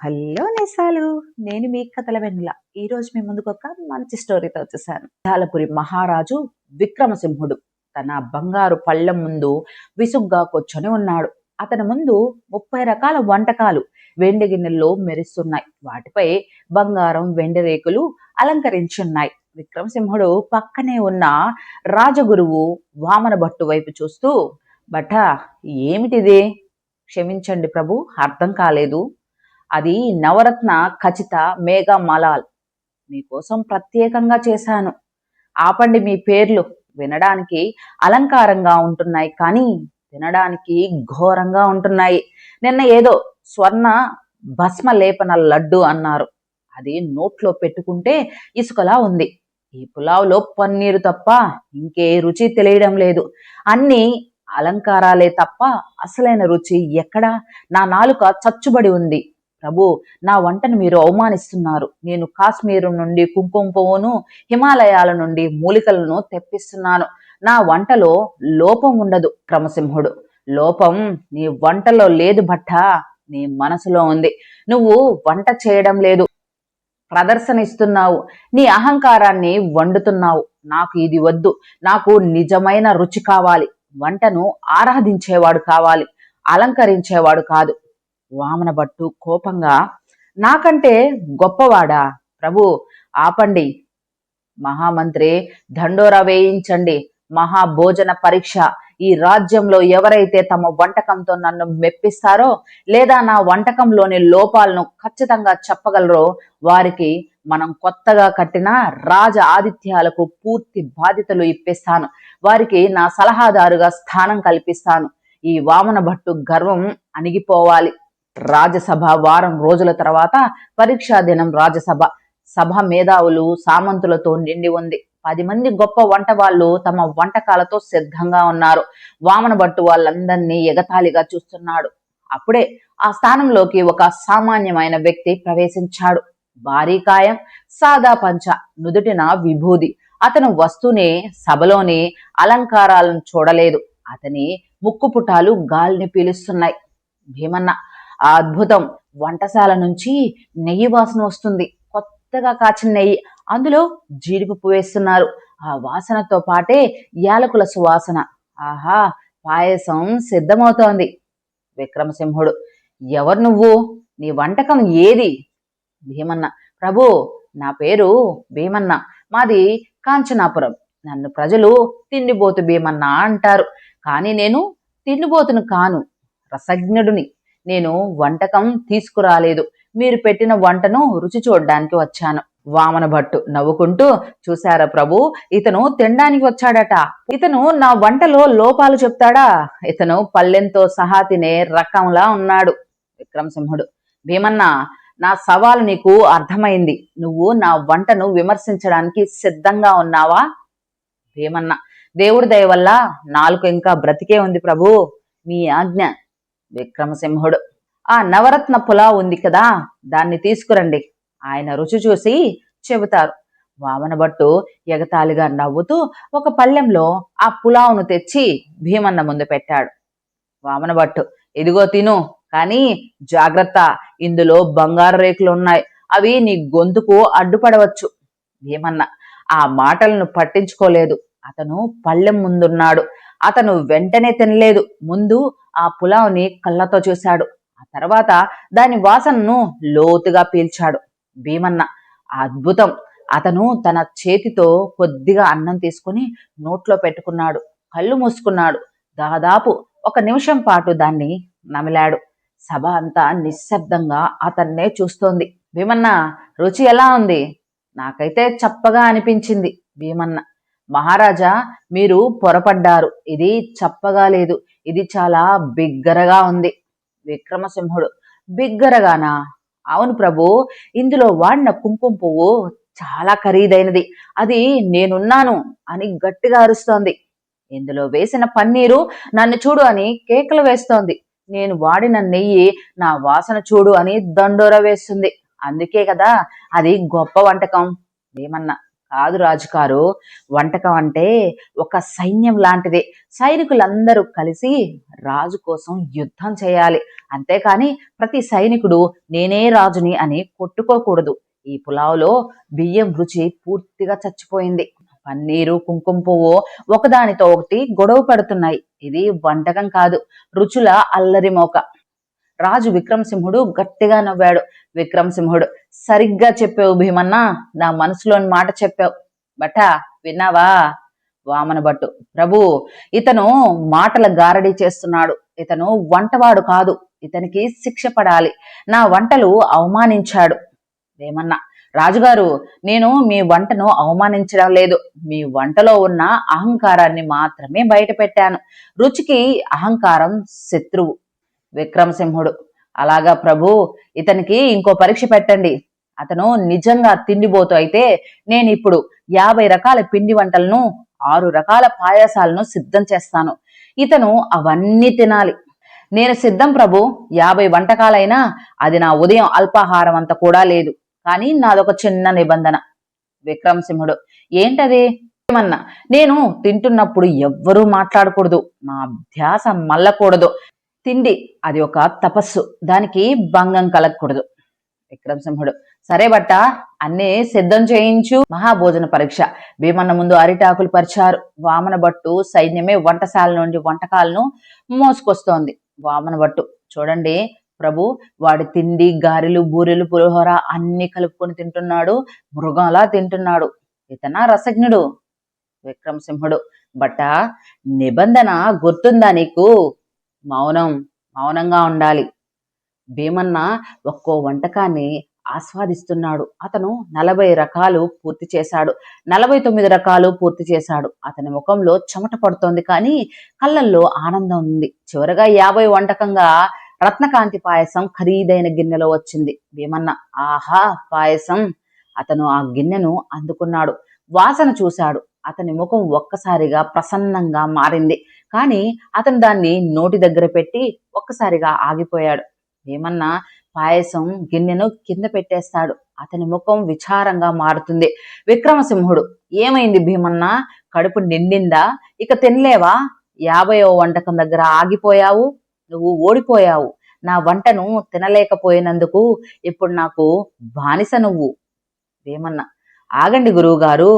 Hello నేసాలు, నేను మీ కథల వెన్నెల. ఈరోజు మీ ముందుకు ఒక మంచి స్టోరీతో వచ్చేసాను. జాలపురి మహారాజు విక్రమసింహుడు తన బంగారు పళ్ళెం ముందు విసుగ్గా కూర్చొని ఉన్నాడు. అతని ముందు 30 రకాల వంటకాలు వెండి గిన్నెల్లో మెరుస్తున్నాయి. వాటిపై బంగారం వెండి రేకులు అలంకరించున్నాయి. విక్రమసింహుడు పక్కనే ఉన్న రాజగురువు వామన భట్టు వైపు చూస్తూ, భట్ట, ఏమిటిది? క్షమించండి ప్రభు, అర్థం కాలేదు. అది నవరత్న ఖచిత మేఘ మలాల్, మీకోసం ప్రత్యేకంగా చేశాను. ఆపండి మీ పేర్లు. వినడానికి అలంకారంగా ఉంటున్నాయి కానీ తినడానికి ఘోరంగా ఉంటున్నాయి. నిన్న ఏదో స్వర్ణ భస్మ లేపన లడ్డు అన్నారు. అది నోట్లో పెట్టుకుంటే ఇసుకలా ఉంది. ఈ పులావులో పన్నీరు తప్ప ఇంకే రుచి తెలియడం లేదు. అన్నీ అలంకారాలే తప్ప అసలైన రుచి ఎక్కడా? నా నాలుక చచ్చుబడి ఉంది. ప్రభు, నా వంటను మీరు అవమానిస్తున్నారు. నేను కాశ్మీరం నుండి కుంకుమ పువ్వును, హిమాలయాల నుండి మూలికలను తెప్పిస్తున్నాను. నా వంటలో లోపం ఉండదు. క్రమసింహుడు, లోపం నీ వంటలో లేదు భట్ట, నీ మనసులో ఉంది. నువ్వు వంట చేయడం లేదు, ప్రదర్శన ఇస్తున్నావు. నీ అహంకారాన్ని వండుతున్నావు. నాకు ఇది వద్దు. నాకు నిజమైన రుచి కావాలి. వంటను ఆరాధించేవాడు కావాలి, అలంకరించేవాడు కాదు. వామన భట్టు కోపంగా, నాకంటే గొప్పవాడా? ప్రభు, ఆపండి. మహామంత్రి, దండోరా వేయించండి. మహాభోజన పరీక్ష. ఈ రాజ్యంలో ఎవరైతే తమ వంటకంతో నన్ను మెప్పిస్తారో లేదా నా వంటకంలోని లోపాలను ఖచ్చితంగా చెప్పగలరో వారికి మనం కొత్తగా కట్టిన రాజ ఆతిథ్యాలకు పూర్తి బాధ్యతలు ఇప్పిస్తాను. వారికి నా సలహాదారుగా స్థానం కల్పిస్తాను. ఈ వామన భట్టు గర్వం అణిగిపోవాలి. రాజసభ వారం రోజుల తర్వాత పరీక్షా దినం. రాజసభ సభ మేధావులు సామంతులతో నిండి ఉంది. 10 మంది గొప్ప వంట వాళ్ళు తమ వంటకాలతో సిద్ధంగా ఉన్నారు. వామన భట్టు వాళ్ళందరినీ ఎగతాళిగా చూస్తున్నాడు. అప్పుడే ఆ స్థానంలోకి ఒక సామాన్యమైన వ్యక్తి ప్రవేశించాడు. భారీకాయం, సాదా పంచ, నుదుటిన విభూది. అతను వస్తూనే సభలోని అలంకారాలను చూడలేదు. అతని ముక్కుపుటాలు గాలిని పీలుస్తున్నాయి. భీమన్న, ఆ అద్భుతం! వంటశాల నుంచి నెయ్యి వాసన వస్తుంది. కొత్తగా కాచిన నెయ్యి, అందులో జీడిపప్పు వేస్తున్నారు. ఆ వాసనతో పాటే యాలకుల సువాసన. ఆహా, పాయసం సిద్ధమవుతోంది. విక్రమసింహుడు, ఎవరు నువ్వు? నీ వంటకం ఏది? భీమన్న, ప్రభు, నా పేరు భీమన్న. మాది కాంచనాపురం. నన్ను ప్రజలు తిండిబోతు భీమన్న అంటారు. కానీ నేను తిండిబోతును కాను, రసజ్ఞుడిని. నేను వంటకం తీసుకురాలేదు. మీరు పెట్టిన వంటను రుచి చూడడానికి వచ్చాను. వామన భట్టు నవ్వుకుంటూ, చూశారా ప్రభు, ఇతను తినడానికి వచ్చాడట. ఇతను నా వంటలో లోపాలు చెప్తాడా? ఇతను పల్లెంతో సహా తినే రకంలా ఉన్నాడు. విక్రమసింహుడు, భీమన్న, నా సవాలు నీకు అర్థమైంది. నువ్వు నా వంటను విమర్శించడానికి సిద్ధంగా ఉన్నావా? భీమన్న, దేవుడి దయ వల్ల నాలుక ఇంకా బ్రతికే ఉంది ప్రభు, మీ ఆజ్ఞ. విక్రమసింహుడు, ఆ నవరత్న పులావ్ ఉంది కదా, దాన్ని తీసుకురండి. ఆయన రుచి చూసి చెబుతారు. వామన భట్టు ఎగతాళిగా నవ్వుతూ ఒక పళ్ళెంలో ఆ పులావును తెచ్చి భీమన్న ముందు పెట్టాడు. వామన భట్టు, ఇదిగో తిను, కానీ జాగ్రత్త, ఇందులో బంగారు రేకులు ఉన్నాయి. అవి నీ గొంతుకు అడ్డుపడవచ్చు. భీమన్న ఆ మాటలను పట్టించుకోలేదు. అతను పళ్ళెం ముందున్నాడు. అతను వెంటనే తినలేదు. ముందు ఆ పులావుని కళ్ళతో చూశాడు. ఆ తర్వాత దాని వాసనను లోతుగా పీల్చాడు. భీమన్న, అద్భుతం! అతను తన చేతితో కొద్దిగా అన్నం తీసుకుని నోట్లో పెట్టుకున్నాడు. కళ్ళు మూసుకున్నాడు. దాదాపు 1 నిమిషం పాటు దాన్ని నమిలాడు. సభ అంతా నిశ్శబ్దంగా అతన్నే చూస్తోంది. భీమన్న, రుచి ఎలా ఉంది? నాకైతే చప్పగా అనిపించింది. భీమన్న, మహారాజా, మీరు పొరపడ్డారు. ఇది చప్పగా లేదు, ఇది చాలా బిగ్గరగా ఉంది. విక్రమసింహుడు, బిగ్గరగానా? అవును ప్రభు, ఇందులో వాడిన కుంకుమ పువ్వు చాలా ఖరీదైనది. అది నేనున్నాను అని గట్టిగా అరుస్తోంది. ఇందులో వేసిన పన్నీరు నన్ను చూడు అని కేకలు వేస్తోంది. నేను వాడిన నెయ్యి నా వాసన చూడు అని దండోర వేస్తుంది. అందుకే కదా అది గొప్ప వంటకం. ఏమన్నా కాదు రాజుగారు, వంటకం అంటే ఒక సైన్యం లాంటిది. సైనికులందరూ కలిసి రాజు కోసం యుద్ధం చేయాలి. అంతేకాని ప్రతి సైనికుడు నేనే రాజుని అని కొట్టుకోకూడదు. ఈ పులావులో బియ్యం రుచి పూర్తిగా చచ్చిపోయింది. పన్నీరు, కుంకుమ పువ్వు ఒకదానితో ఒకటి గొడవ పడుతున్నాయి. ఇది వంటకం కాదు, రుచుల అల్లరి మోక. రాజు విక్రమసింహుడు గట్టిగా నవ్వాడు. విక్రమసింహుడు, సరిగ్గా చెప్పావు భీమన్నా, నా మనసులోని మాట చెప్పావు. బట్టా విన్నావా? వామన భట్టు, ప్రభు, ఇతను మాటల గారడీ చేస్తున్నాడు. ఇతను వంటవాడు కాదు, ఇతనికి శిక్ష పడాలి. నా వంటలు అవమానించాడు. వేమన్నా, రాజుగారు, నేను మీ వంటను అవమానించడం లేదు, మీ వంటలో ఉన్న అహంకారాన్ని మాత్రమే బయట పెట్టాను. రుచికి అహంకారం శత్రువు. విక్రమసింహుడు, అలాగా ప్రభు, ఇతనికి ఇంకో పరీక్ష పెట్టండి. అతను నిజంగా తిండిబోతు అయితే నేను ఇప్పుడు 50 రకాల పిండి వంటలను, 6 రకాల పాయాసాలను సిద్ధం చేస్తాను. ఇతను అవన్నీ తినాలి. నేను సిద్ధం ప్రభు, 50 వంటకాలైనా అది నా ఉదయం అల్పాహారం అంత కూడా లేదు. కానీ నాదొక చిన్న నిబంధన. విక్రమసింహుడు, ఏంటది? ఏమన్నా, నేను తింటున్నప్పుడు ఎవ్వరూ మాట్లాడకూడదు, నా ధ్యాస మళ్ళకూడదు. తిండి అది ఒక తపస్సు, దానికి భంగం కలగకూడదు. విక్రమసింహుడు, సరే బట్ట, అన్నీ సిద్ధం చేయించు. మహాభోజన పరీక్ష. భీమన్న ముందు అరిటాకులు పరిచారు. వామన భట్టు సైన్యమే వంటశాల నుండి వంటకాలను మోసుకొస్తోంది. వామన భట్టు, చూడండి ప్రభు, వాడి తిండి గారెలు, బూరెలు, పులిహోర అన్ని కలుపుకొని తింటున్నాడు, మృగంలా తింటున్నాడు. ఇతనా రసజ్ఞుడు? విక్రమసింహుడు, బట్ట, నిబంధన గుర్తుందా నీకు? మౌనంగా ఉండాలి. భీమన్న ఒక్కో వంటకాన్ని ఆస్వాదిస్తున్నాడు. అతను 40 రకాలు పూర్తి చేశాడు. 49 రకాలు పూర్తి చేశాడు. అతని ముఖంలో చెమట పడుతోంది, కానీ కళ్ళల్లో ఆనందం ఉంది. చివరగా 50 వంటకంగా రత్నకాంతి పాయసం ఖరీదైన గిన్నెలో వచ్చింది. భీమన్న, ఆహా పాయసం! అతను ఆ గిన్నెను అందుకున్నాడు. వాసన చూశాడు. అతని ముఖం ఒక్కసారిగా ప్రసన్నంగా మారింది. కానీ అతను దాన్ని నోటి దగ్గర పెట్టి ఒక్కసారిగా ఆగిపోయాడు. భీమన్న పాయసం గిన్నెను కింద పెట్టేస్తాడు. అతని ముఖం విచారంగా మారుతుంది. విక్రమసింహుడు, ఏమైంది భీమన్న? కడుపు నిండిందా? ఇక తినలేవా? 50వ వంటకం దగ్గర ఆగిపోయావు. నువ్వు ఓడిపోయావు. నా వంటను తినలేకపోయినందుకు ఇప్పుడు నాకు బానిస నువ్వు. భీమన్న, ఆగండి గురువుగారు,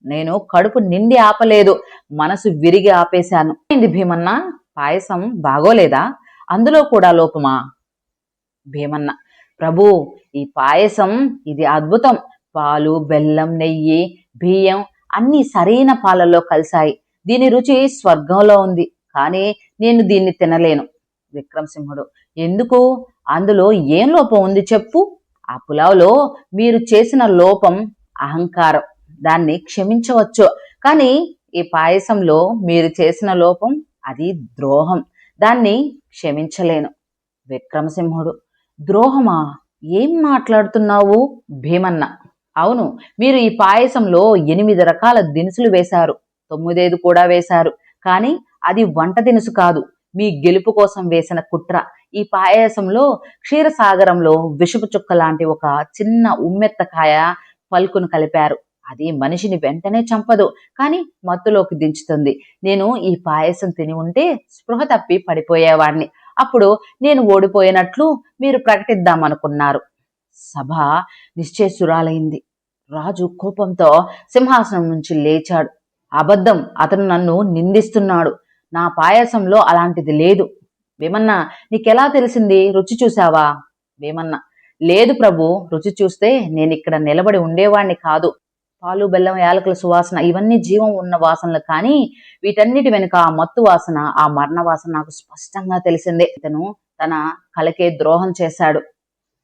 నేను కడుపు నిండి ఆపలేదు, మనసు విరిగి ఆపేశాను. ఏంది భీమన్న, పాయసం బాగోలేదా? అందులో కూడా లోపమా? భీమన్న, ప్రభు, ఈ పాయసం ఇది అద్భుతం. పాలు, బెల్లం, నెయ్యి, బియ్యం అన్నీ సరైన పాలల్లో కలిశాయి. దీని రుచి స్వర్గంలో ఉంది, కానీ నేను దీన్ని తినలేను. విక్రమసింహుడు, ఎందుకు? అందులో ఏం లోపం ఉంది చెప్పు. ఆ పులావులో మీరు చేసిన లోపం అహంకారం, దాన్ని క్షమించవచ్చు. కానీ ఈ పాయసంలో మీరు చేసిన లోపం అది ద్రోహం, దాన్ని క్షమించలేను. విక్రమసింహుడు, ద్రోహమా? ఏం మాట్లాడుతున్నావు? భీమన్న, అవును, మీరు ఈ పాయసంలో 8 రకాల దినుసులు వేశారు, 9 కూడా వేశారు, కానీ అది వంట దినుసు కాదు, మీ గెలుపు కోసం వేసిన కుట్ర. ఈ పాయసంలో క్షీరసాగరంలో విషపు చుక్క లాంటి ఒక చిన్న ఉమ్మెత్తకాయ పలుకును కలిపారు. అది మనిషిని వెంటనే చంపదు, కానీ మత్తులోకి దించుతుంది. నేను ఈ పాయసం తిని ఉంటే స్పృహ తప్పి పడిపోయేవాణ్ణి. అప్పుడు నేను ఓడిపోయినట్లు మీరు ప్రకటిద్దామనుకున్నారు. సభ నిశ్చేష్టురాలైంది. రాజు కోపంతో సింహాసనం నుంచి లేచాడు. అబద్ధం, అతను నన్ను నిందిస్తున్నాడు. నా పాయసంలో అలాంటిది లేదు. భీమన్న, నీకెలా తెలిసింది? రుచి చూసావా? భీమన్న, లేదు ప్రభు, రుచి చూస్తే నేను ఇక్కడ నిలబడి ఉండేవాణ్ణి కాదు. పాలు, బెల్లం, యాలకుల సువాసన ఇవన్నీ జీవం ఉన్న వాసనలు, కానీ వీటన్నిటి వెనుక ఆ మత్తు వాసన, ఆ మరణ వాసన నాకు స్పష్టంగా తెలిసిందే. ఇతను తన కలకే ద్రోహం చేశాడు.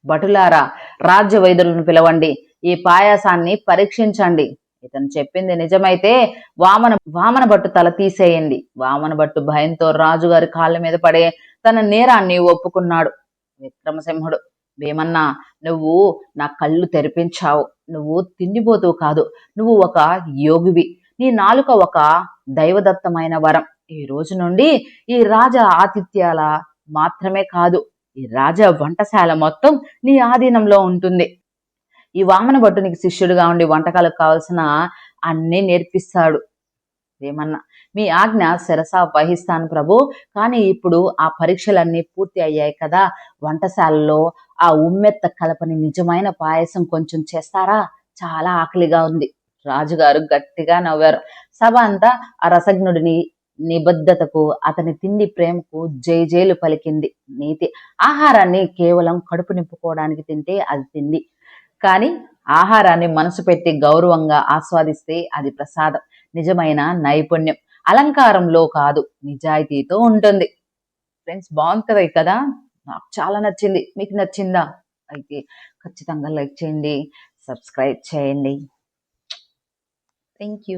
భటులారా, రాజ్య వైద్యులను పిలవండి, ఈ పాయాసాన్ని పరీక్షించండి. ఇతను చెప్పింది నిజమైతే వామన భట్టు తల తీసేయండి. వామన భట్టు భయంతో రాజుగారి కాళ్ళ మీద పడే తన నేరాన్ని ఒప్పుకున్నాడు. విక్రమసింహుడు, భీమన్నా, నువ్వు నా కళ్ళు తెరిపించావు. నువ్వు తిండిపోతూ కాదు, నువ్వు ఒక యోగివి. నీ నాలుక ఒక దైవదత్తమైన వరం. ఈ రోజు నుండి ఈ రాజ ఆతిథ్యాల మాత్రమే కాదు, ఈ రాజ వంటశాల మొత్తం నీ ఆధీనంలో ఉంటుంది. ఈ వామన భట్టునికి శిష్యుడిగా ఉండి వంటకాలకు కావాల్సిన అన్నీ నేర్పిస్తాడు. ఏమన్నా మీ ఆజ్ఞ శిరసా వహిస్తాను ప్రభు. కానీ ఇప్పుడు ఆ పరీక్షలన్నీ పూర్తి అయ్యాయి కదా, వంటశాలలో ఆ ఉమ్మెత్త కలపని నిజమైన పాయసం కొంచెం చేస్తారా? చాలా ఆకలిగా ఉంది. రాజుగారు గట్టిగా నవ్వారు. సభ అంతా ఆ రసజ్ఞుడిని నిబద్ధతకు, అతని తిండి ప్రేమకు జైజేలు పలికింది. నీతి ఆహారాన్ని కేవలం కడుపు నింపుకోవడానికి తింటే అది తిండి, కానీ ఆహారాన్ని మనసు పెట్టి గౌరవంగా ఆస్వాదిస్తే అది ప్రసాదం. నిజమైన నైపుణ్యం అలంకారంలో కాదు, నిజాయితీతో ఉంటుంది. ఫ్రెండ్స్, బాగుంటుంది కదా. నాకు చాలా నచ్చింది. మీకు నచ్చిందా? అయితే ఖచ్చితంగా లైక్ చేయండి, సబ్స్క్రైబ్ చేయండి. Thank you.